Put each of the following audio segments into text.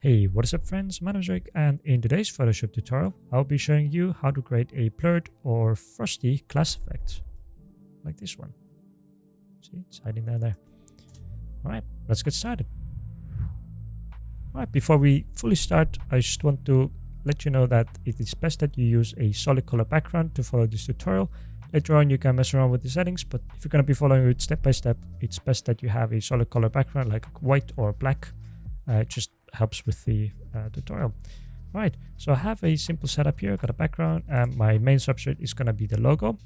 Hey, what is up friends, my name is Rick, and in today's Photoshop tutorial, I'll be showing you how to create a blurred or frosty glass effect, like this one. See, it's hiding down there. Alright, let's get started. Alright, before we fully start, I just want to let you know that it is best that you use a solid color background to follow this tutorial. Later on you can mess around with the settings, but if you're going to be following it step by step, it's best that you have a solid color background like white or black. Just helps with the tutorial. Right, so I have a simple setup here. I've got a background and my main subject is going to be the logo.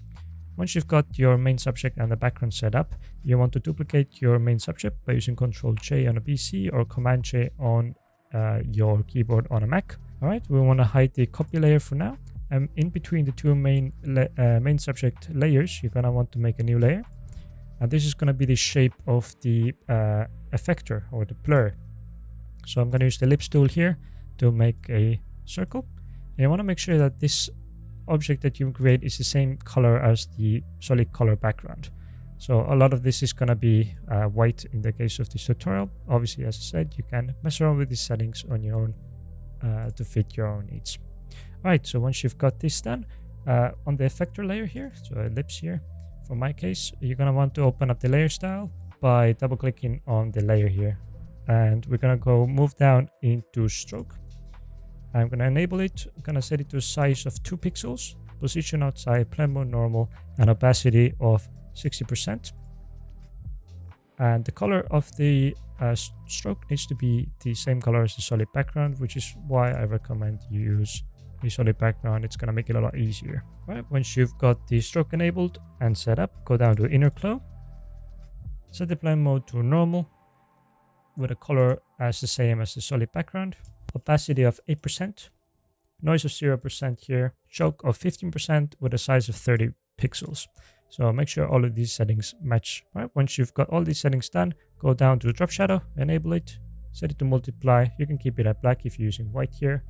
Once you've got your main subject and the background set up, you want to duplicate your main subject by using Ctrl-J on a PC or Command-J on your keyboard on a Mac. All right, we want to hide the copy layer for now. In between the two main subject layers, you're going to want to make a new layer. And this is going to be the shape of the effector or the blur. So I'm going to use the ellipse tool here to make a circle. And you want to make sure that this object that you create is the same color as the solid color background. So a lot of this is going to be white in the case of this tutorial. Obviously, as I said, you can mess around with these settings on your own to fit your own needs. All right, so once you've got this done, on the effector layer here, so ellipse here, for my case, you're going to want to open up the layer style by double clicking on the layer here. And we're going to go move down into stroke. I'm going to enable it. I'm going to set it to a size of 2 pixels, position outside, blend mode normal, and opacity of 60%. And the color of the stroke needs to be the same color as the solid background, which is why I recommend you use a solid background. It's going to make it a lot easier. Right, once you've got the stroke enabled and set up, go down to inner glow, set the blend mode to normal, with a color as the same as the solid background, opacity of 8%, noise of 0% here, choke of 15% with a size of 30 pixels. So make sure all of these settings match. Right, once you've got all these settings done, go down to drop shadow, enable it, set it to multiply. You can keep it at black if you're using white here.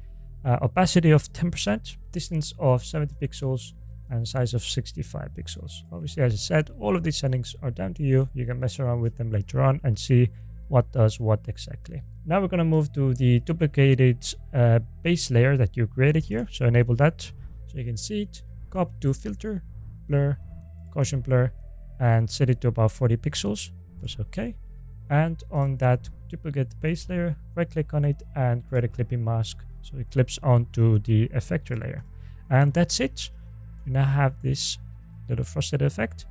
Opacity of 10%, distance of 70 pixels, and size of 65 pixels. Obviously, as I said, all of these settings are down to you. You can mess around with them later on and see what does what exactly. Now we're going to move to the duplicated base layer that you created here. So enable that so you can see it. Go up to filter, blur, Gaussian blur, and set it to about 40 pixels. Press OK. And on that duplicate base layer, right click on it and create a clipping mask so it clips onto the effector layer. And that's it. You now have this little frosted effect,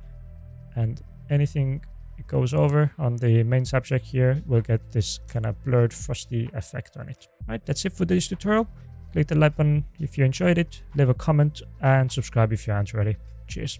and anything it goes over on the main subject here, we'll get this kind of blurred frosty effect on it. Right, that's it for this tutorial. Click the like button if you enjoyed it, leave a comment, and subscribe if you aren't already. Cheers.